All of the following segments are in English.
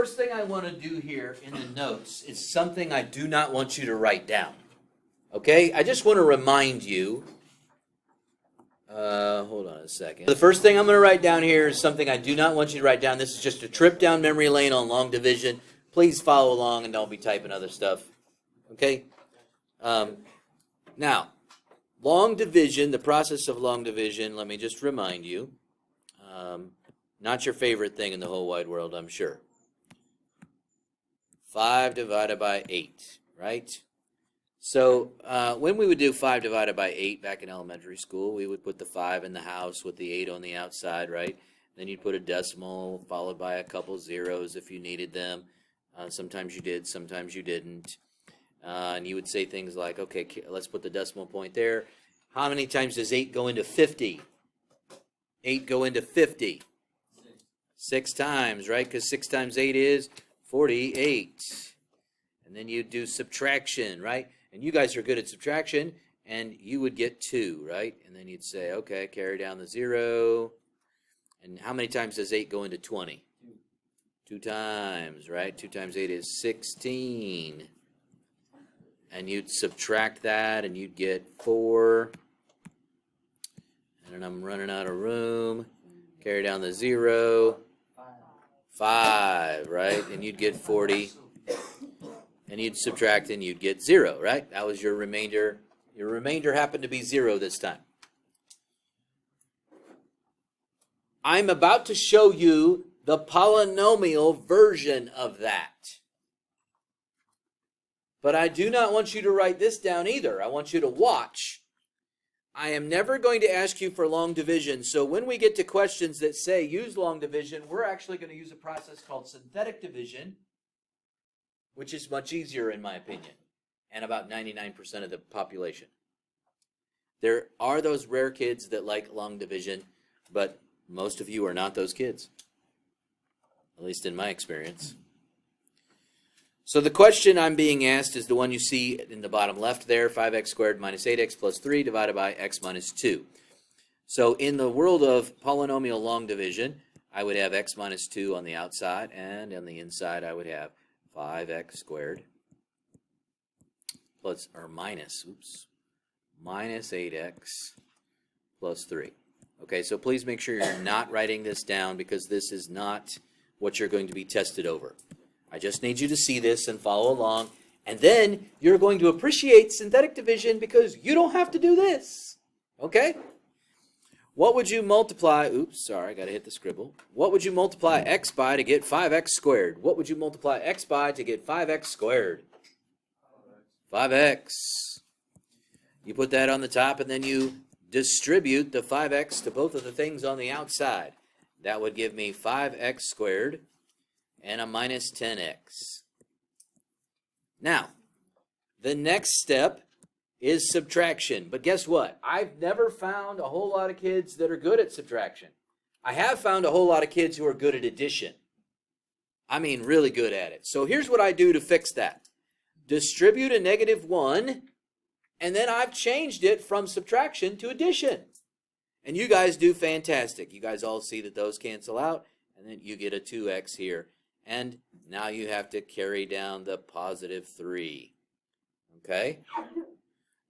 first thing I want to do here in the notes is something I do not want you to write down. Okay? I just want to remind you. Hold on a second. The first thing I'm going to write down here is something I do not want you to write down. This is just a trip down memory lane on long division. Please follow along and don't be typing other stuff. Okay? Now, long division, the process of long division, let me just remind you. Not your favorite thing in the whole wide world, I'm sure. 5 divided by 8, right? So when we would do 5 divided by 8 back in elementary school, we would put the 5 in the house with the 8 on the outside, right? Then you'd put a decimal followed by a couple zeros if you needed them. Sometimes you did, sometimes you didn't. And you would say things like, okay, let's put the decimal point there. How many times does 8 go into 50? 8 go into 50? 6 times, right? Because 6 times 8 is 48. And then you do subtraction, right? And you guys are good at subtraction, and you would get 2, right? And then you'd say, okay, carry down the 0. And how many times does 8 go into 20? 2 times, right? 2 times 8 is 16. And you'd subtract that, and you'd get 4. And I'm running out of room. Carry down the 0. 5, right? And you'd get 40. And you'd subtract and you'd get 0, right? That was your remainder. Your remainder happened to be 0 this time. I'm about to show you the polynomial version of that. But I do not want you to write this down either. I want you to watch. I am never going to ask you for long division. So when we get to questions that say use long division, we're actually going to use a process called synthetic division, which is much easier in my opinion, and about 99% of the population. There are those rare kids that like long division, but most of you are not those kids, at least in my experience. So the question I'm being asked is the one you see in the bottom left there, 5x squared minus 8x plus 3 divided by x minus 2. So in the world of polynomial long division, I would have x minus 2 on the outside, and on the inside I would have 5x squared plus, or minus 8x plus 3. Okay, so please make sure you're not writing this down because this is not what you're going to be tested over. I just need you to see this and follow along, and then you're going to appreciate synthetic division because you don't have to do this. Okay? What would you multiply, I got to hit the scribble. What would you multiply x by to get 5x squared? What would you multiply x by to get 5x squared? 5x. You put that on the top, and then you distribute the 5x to both of the things on the outside. That would give me 5x squared and a minus 10x. Now, the next step is subtraction. But guess what? I've never found a whole lot of kids that are good at subtraction. I have found a whole lot of kids who are good at addition. I mean, really good at it. So here's what I do to fix that. Distribute a negative 1, and then I've changed it from subtraction to addition. And you guys do fantastic. You guys all see that those cancel out, and then you get a 2x here. And now you have to carry down the positive 3. Okay?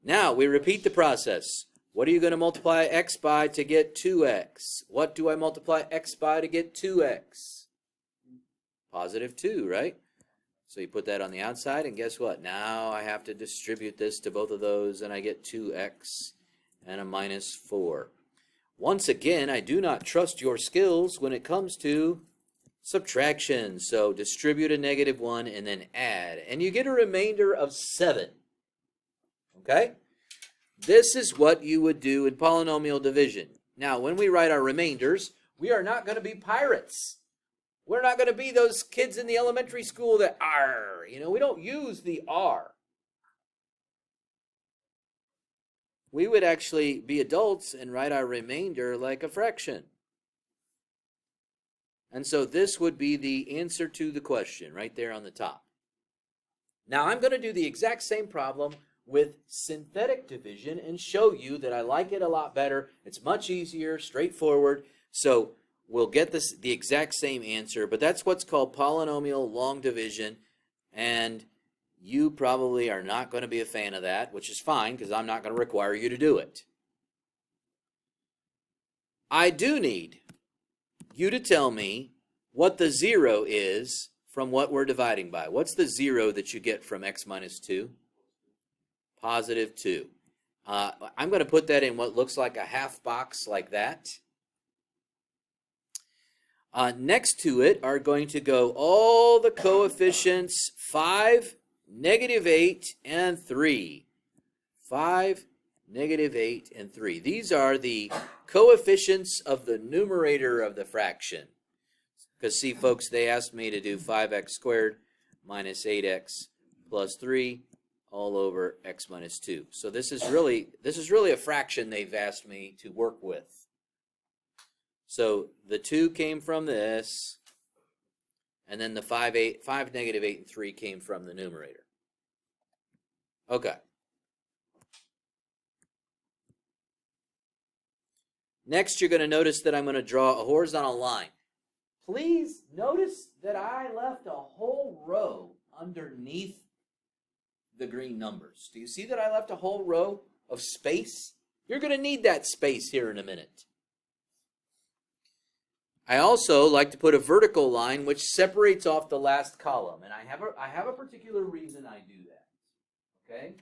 Now, we repeat the process. What are you going to multiply x by to get 2x? What do I multiply x by to get 2x? Positive 2, right? So you put that on the outside, and guess what? Now I have to distribute this to both of those, and I get 2x and a minus 4. Once again, I do not trust your skills when it comes to subtraction. So distribute a negative 1 and then add. And you get a remainder of 7. Okay? This is what you would do in polynomial division. Now, when we write our remainders, we are not going to be pirates. We're not going to be those kids in the elementary school that are. We don't use the R. We would actually be adults and write our remainder like a fraction. And so this would be the answer to the question right there on the top. Now I'm going to do the exact same problem with synthetic division and show you that I like it a lot better. It's much easier, straightforward. So we'll get the exact same answer, but that's what's called polynomial long division, and you probably are not going to be a fan of that, which is fine because I'm not going to require you to do it. I do need you to tell me what the 0 is from what we're dividing by. What's the 0 that you get from x minus 2? Positive 2. I'm going to put that in what looks like a half box like that. Next to it are going to go all the coefficients 5, -8, and 3. 5, -8, and 3. These are the coefficients of the numerator of the fraction. Because see, folks, they asked me to do 5x squared minus 8x plus 3 all over x minus 2. So this is really a fraction they've asked me to work with. So the 2 came from this, and then the 5, -8, and 3 came from the numerator. Okay. Next, you're going to notice that I'm going to draw a horizontal line. Please notice that I left a whole row underneath the green numbers. Do you see that I left a whole row of space? You're going to need that space here in a minute. I also like to put a vertical line which separates off the last column, and I have a particular reason I do that. Okay?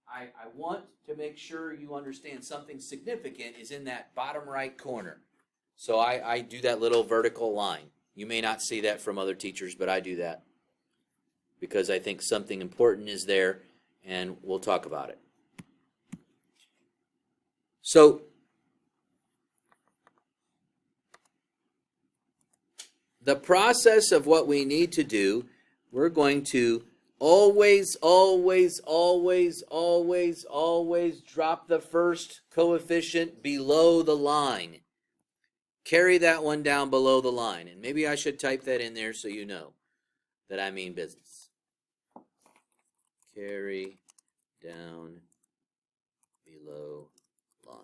I want to make sure you understand something significant is in that bottom right corner. So I do that little vertical line. You may not see that from other teachers, but I do that because I think something important is there, and we'll talk about it. So the process of what we need to do, we're going to always drop the first coefficient below the line. Carry that one down below the line. And maybe I should type that in there so you know that I mean business. Carry down below line.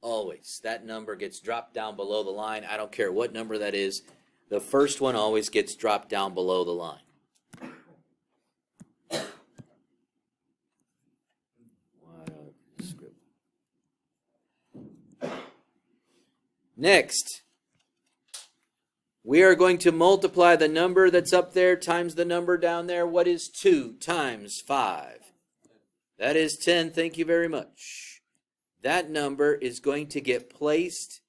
Always. That number gets dropped down below the line. I don't care what number that is. The first one always gets dropped down below the line. Next, we are going to multiply the number that's up there times the number down there. What is 2 times 5? That is 10. Thank you very much. That number is going to get placed,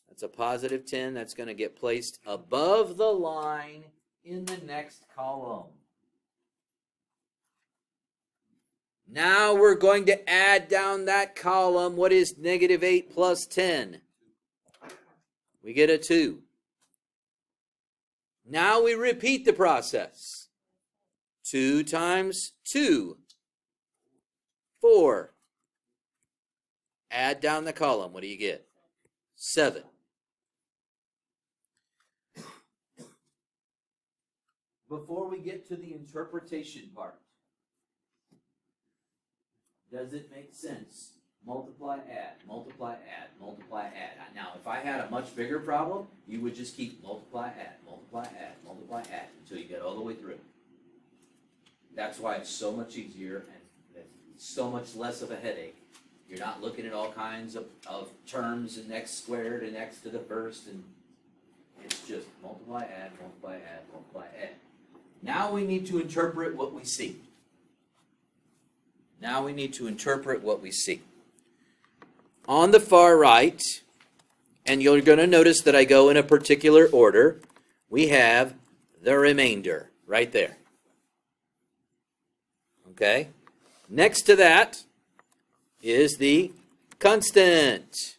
that's a positive 10, that's going to get placed above the line in the next column. Now we're going to add down that column. What is -8 plus 10? We get a 2. Now we repeat the process. 2 times 2. 4. Add down the column. What do you get? 7. Before we get to the interpretation part, does it make sense? Multiply, add, multiply, add, multiply, add. Now, if I had a much bigger problem, you would just keep multiply, add, multiply, add, multiply, add until you get all the way through. That's why it's so much easier and it's so much less of a headache. You're not looking at all kinds of terms and x squared and x to the first, and it's just multiply, add, multiply, add, multiply, add. Now we need to interpret what we see. Now we need to interpret what we see. On the far right, and you're going to notice that I go in a particular order, we have the remainder right there. Okay? Next to that is the constant.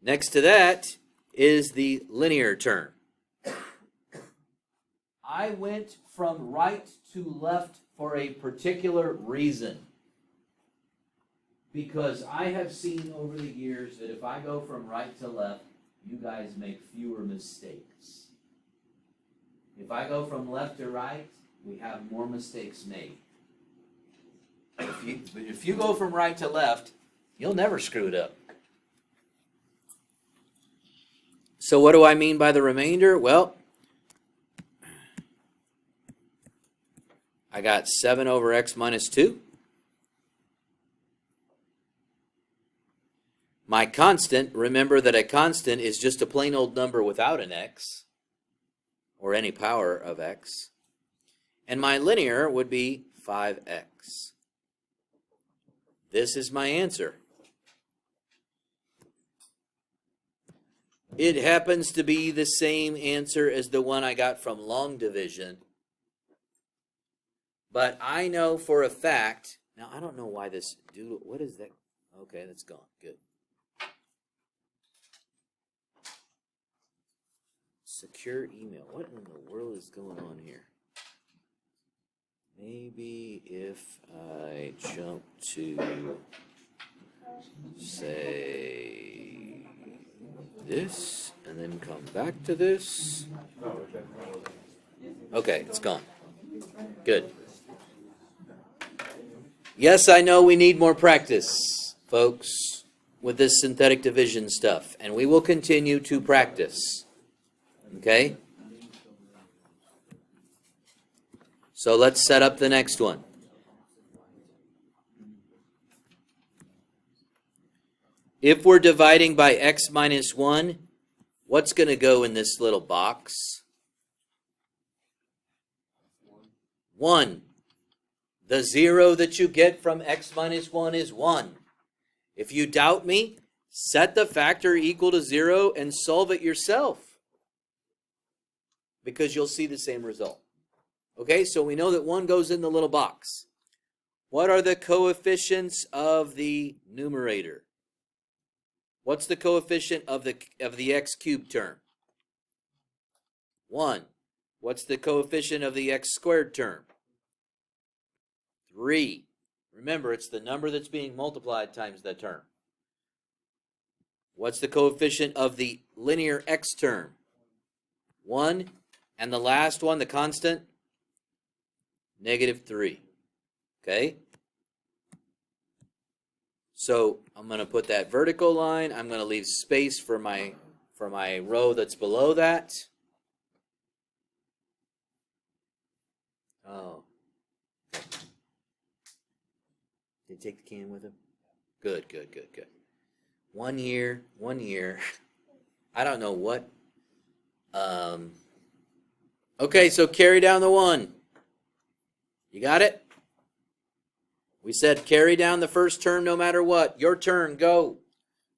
Next to that is the linear term. I went from right to left for a particular reason. Because I have seen over the years that if I go from right to left, you guys make fewer mistakes. If I go from left to right, we have more mistakes made. But if you go from right to left, you'll never screw it up. So what do I mean by the remainder? Well, I got 7 over x minus 2. My constant, remember that a constant is just a plain old number without an x, or any power of x. And my linear would be 5x. This is my answer. It happens to be the same answer as the one I got from long division. But I know for a fact, now I don't know why this doodle, what is that? Okay, that's gone, good. Secure email, what in the world is going on here? Maybe if I jump to, say, this, and then come back to this. Okay, it's gone. Good. Yes, I know we need more practice, folks, with this synthetic division stuff, and we will continue to practice. Okay? So let's set up the next one. If we're dividing by x minus 1, what's going to go in this little box? 1. The 0 that you get from x minus 1 is 1. If you doubt me, set the factor equal to 0 and solve it yourself, because you'll see the same result. Okay, so we know that 1 goes in the little box. What are the coefficients of the numerator? What's the coefficient of the x cubed term? 1. What's the coefficient of the x squared term? 3. Remember, it's the number that's being multiplied times the term. What's the coefficient of the linear x term? 1. And the last one, the constant? -3. Okay? So I'm going to put that vertical line. I'm going to leave space for my row that's below that. Oh. Did he take the can with him? Good, good, good, good. 1 year, 1 year. I don't know what. Okay, so carry down the 1. You got it? We said carry down the first term no matter what. Your turn, go.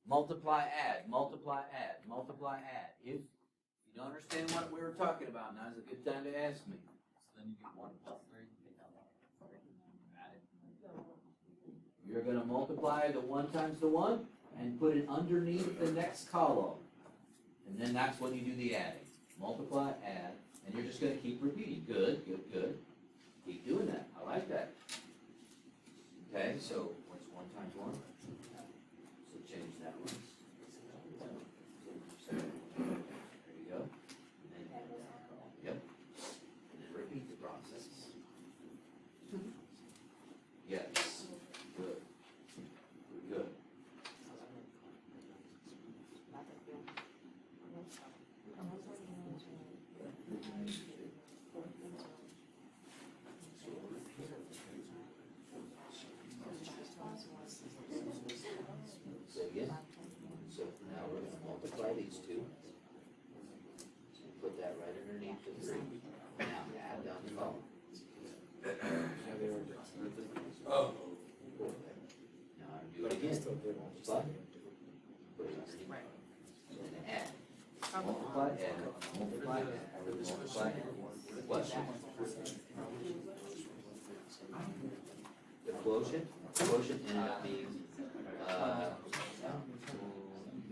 Multiply, add, multiply, add, multiply, add. If you don't understand what we were talking about, now's a good time to ask me. So then you get 1 plus 3. You're going to multiply the 1 times the 1 and put it underneath the next column. And then that's when you do the adding. Multiply, add, and you're just going to keep repeating. Good, good, good. Keep doing that. I like that. Okay, so what's 1 times 1? So change that one. There you go. And then, yep. And then repeat the process. Yes. Good. Good. So now we're going to multiply these two. Put that right underneath the 3. Now add down the column. Oh. Now do it again. Multiply. Put it underneath. And then add. Multiply, add. Multiply, add. Multiply, add. Question. The quotient ended up being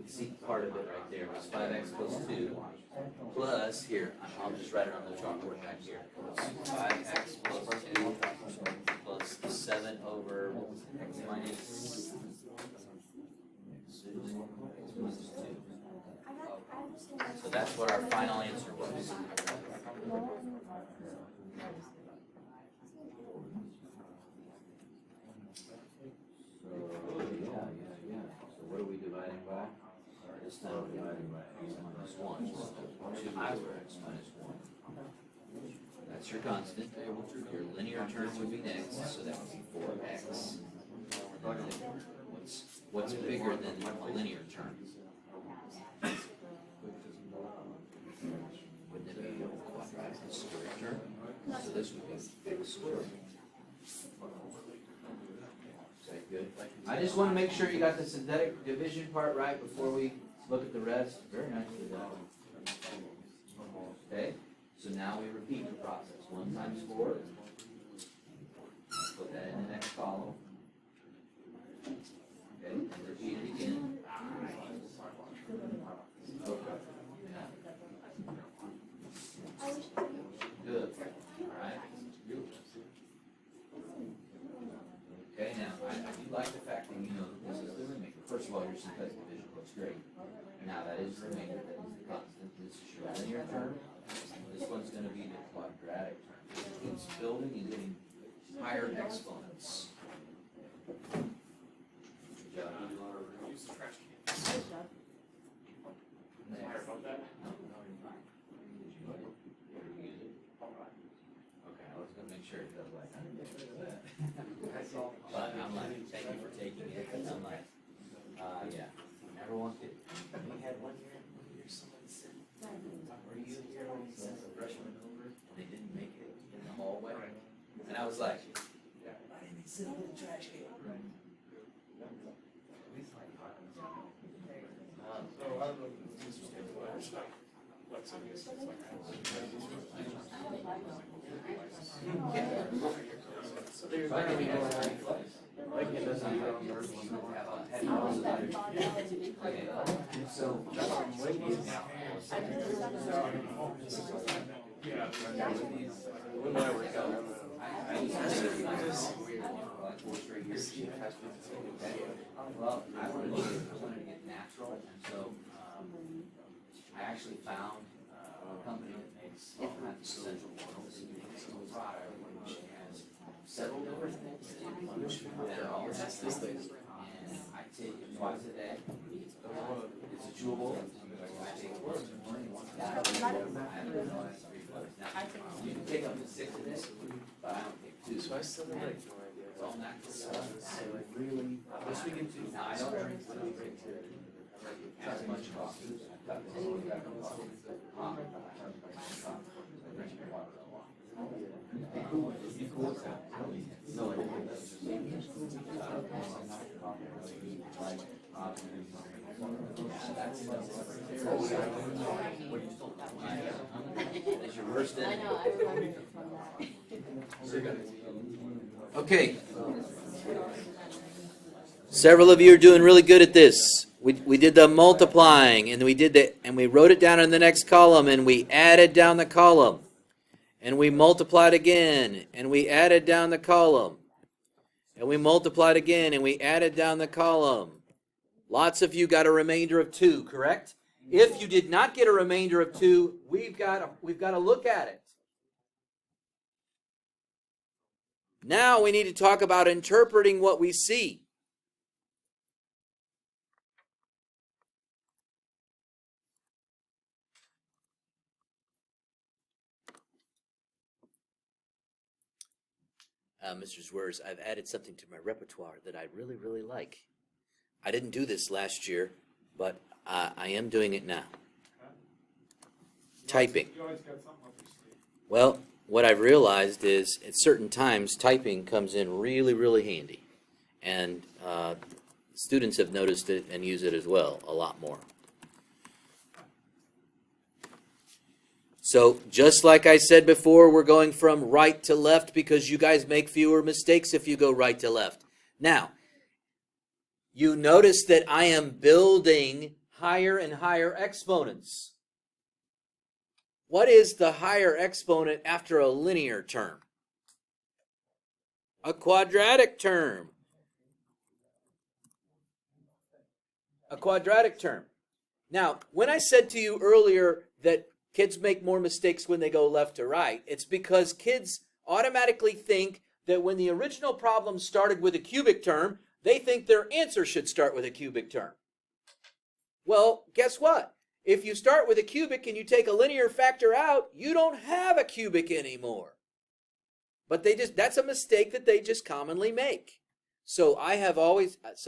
see part of it right there was 5x plus 2 plus, here, I'll just write it on the chalkboard back here. 5x plus 2 plus 7 over x minus 2. So that's what our final answer was. So what are we dividing by? This time we're dividing by x minus 1. 1. 2 over x minus 1. That's your constant. Your linear term would be next, so that would be 4x. What's bigger than a linear term? Wouldn't it be a quadratic square term? So this would be x squared. Okay, good. I just want to make sure you got the synthetic division part right before we look at the rest. Very nicely done. Okay, so now we repeat the process. 1 times 4. Put that in the next column. Okay, and repeat it again. Okay. Good. All right. Okay, now I do like the fact that you know that this is the remainder. First of all, your synthetic division looks great. Now that is the remainder, that is the constant. This is your linear term. This one's going to be the quadratic term. It's building and getting higher exponents. Good job. Use the trash can. Nice job. Higher above that? No, you're fine. Did you use it? Okay, I was going to make sure it does like that. But I'm like, thank you for taking it. I'm like, yeah. Never want to. We had one year someone said, were you here when he sent the freshman over and they didn't make it in the hallway? And I was like, why didn't they sit over the trash can? So I don't know if this was like, let's say it's like. So there's like it doesn't have so Yeah. When I work out, well, I wanted to get natural, and so I actually found a company that makes all kinds of essential oils. It's a product which has several different things that are all tested, and I take it twice a day. It's a chewable. I take it once in the morning, once in the afternoon. I have it in the last 3 months. Now, you can take up to 6 a day, but I don't take 2. so I still have like no idea. It's all natural stuff. So like really, This we get to. Now, I don't drink as much coffee. I drink water a lot. No, I didn't. That's your worst I enemy. know, I remember from that. Okay. Several of you are doing really good at this. We did the multiplying, and we wrote it down in the next column, and we added down the column. And we multiplied again, and we added down the column. And we multiplied again, and we added down the column. Lots of you got a remainder of 2, correct? If you did not get a remainder of 2, we've got to look at it. Now we need to talk about interpreting what we see. Mr. Zwers, I've added something to my repertoire that I really, really like. I didn't do this last year, but I am doing it now. Typing. You always got something up your sleeve. Well, what I've realized is at certain times typing comes in really, really handy. And students have noticed it and use it as well a lot more. So just like I said before, we're going from right to left because you guys make fewer mistakes if you go right to left. Now, you notice that I am building higher and higher exponents. What is the higher exponent after a linear term? A quadratic term. A quadratic term. Now, when I said to you earlier that kids make more mistakes when they go left to right, it's because kids automatically think that when the original problem started with a cubic term, they think their answer should start with a cubic term. Well, guess what? If you start with a cubic and you take a linear factor out, you don't have a cubic anymore. But that's a mistake that they just commonly make. So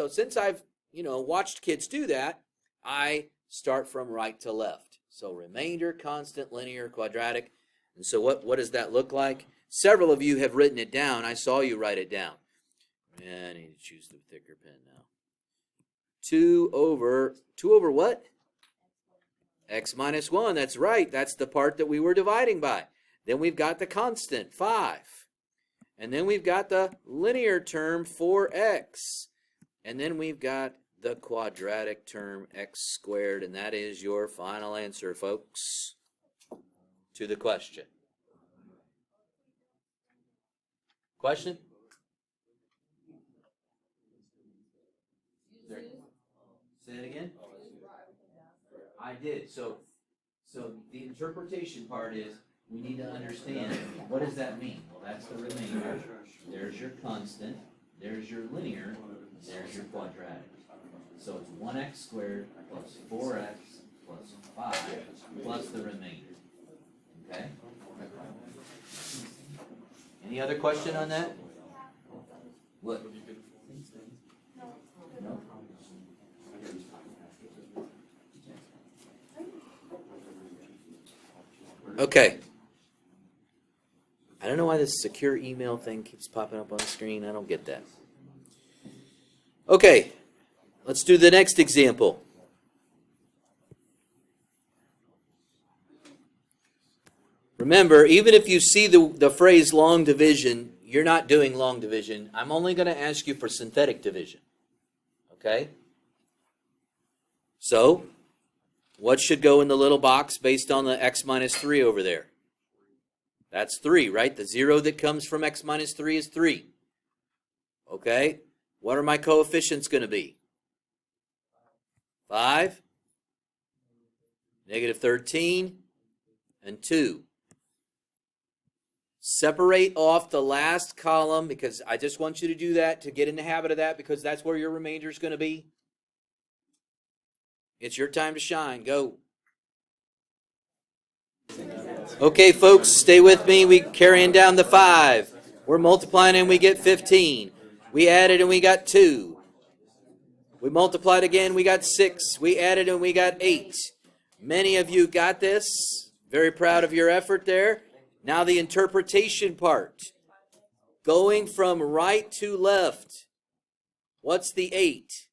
since I've, watched kids do that, I start from right to left. So remainder, constant, linear, quadratic. And so what does that look like? Several of you have written it down. I saw you write it down. I need to choose the thicker pen now. 2 over what? X minus 1. That's right. That's the part that we were dividing by. Then we've got the constant, 5. And then we've got the linear term, 4x. And then we've got the quadratic term, x squared. And that is your final answer, folks, to the question. Question? Say it again. I did. So the interpretation part is we need to understand what does that mean? Well, that's the remainder. There's your constant. There's your linear. There's your quadratic. So it's 1x squared plus 4x plus 5 plus the remainder. Okay? Any other question on that? What? No? Okay. I don't know why this secure email thing keeps popping up on the screen. I don't get that. Okay. Let's do the next example. Remember, even if you see the phrase long division, you're not doing long division. I'm only going to ask you for synthetic division. Okay? So, what should go in the little box based on the x minus 3 over there? That's 3, right? The 0 that comes from x minus 3 is 3. Okay? What are my coefficients going to be? 5, negative 13, and 2. Separate off the last column because I just want you to do that to get in the habit of that because that's where your remainder is going to be. It's your time to shine. Go. Okay, folks, stay with me. We're carrying down the 5. We're multiplying and we get 15. We added and we got 2. We multiplied again, we got 6. We added and we got 8. Many of you got this. Very proud of your effort there. Now the interpretation part. Going from right to left. What's the 8?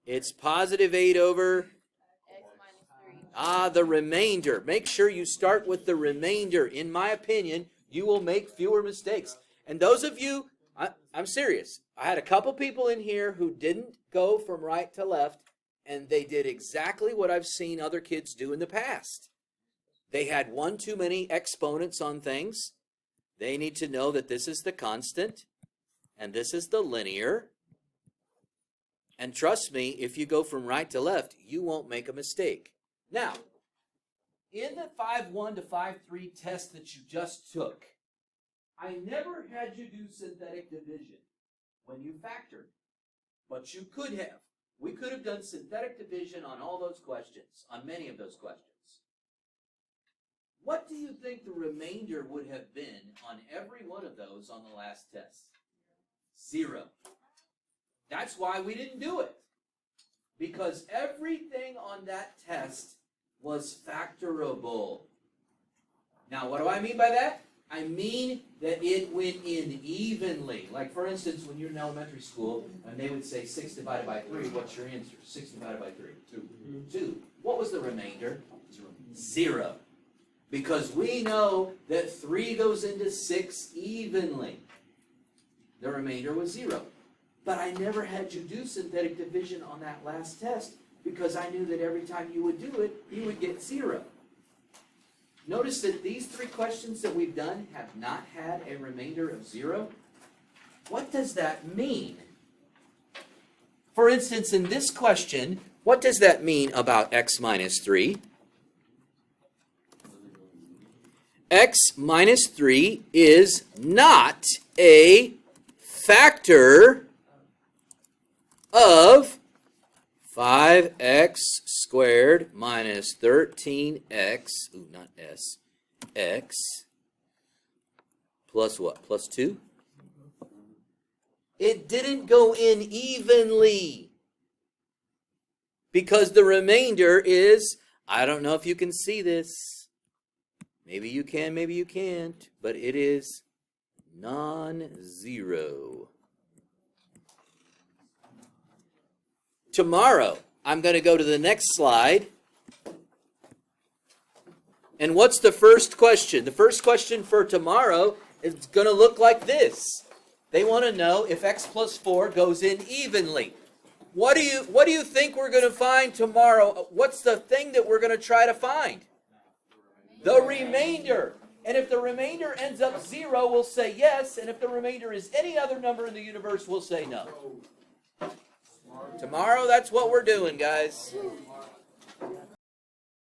It's positive 8 over the remainder. Make sure you start with the remainder. In my opinion, you will make fewer mistakes. And those of you, I'm serious. I had a couple people in here who didn't go from right to left, and they did exactly what I've seen other kids do in the past. They had one too many exponents on things. They need to know that this is the constant, and this is the linear. And trust me, if you go from right to left, you won't make a mistake. Now, in the 5-1 to 5-3 test that you just took, I never had you do synthetic division when you factored, but you could have. We could have done synthetic division on all those questions, on many of those questions. What do you think the remainder would have been on every one of those on the last test? 0. That's why we didn't do it. Because everything on that test was factorable. Now, what do I mean by that? I mean that it went in evenly. Like, for instance, when you're in elementary school, and they would say 6 divided by 3, what's your answer? 6 divided by 3? 2. What was the remainder? 0. Because we know that 3 goes into 6 evenly. The remainder was 0. But I never had you do synthetic division on that last test because I knew that every time you would do it, you would get 0. Notice that these 3 questions that we've done have not had a remainder of 0. What does that mean? For instance, in this question, what does that mean about x minus 3? X minus 3 is not a factor of 5x squared minus 13x, ooh, not s, x, plus what? Plus 2? It didn't go in evenly. Because the remainder is, I don't know if you can see this. Maybe you can, maybe you can't. But it is non-zero. Tomorrow, I'm going to go to the next slide. And what's the first question? The first question for tomorrow is going to look like this. They want to know if x plus 4 goes in evenly. What do you think we're going to find tomorrow? What's the thing that we're going to try to find? The remainder. And if the remainder ends up 0, we'll say yes. And if the remainder is any other number in the universe, we'll say no. Tomorrow, that's what we're doing, guys.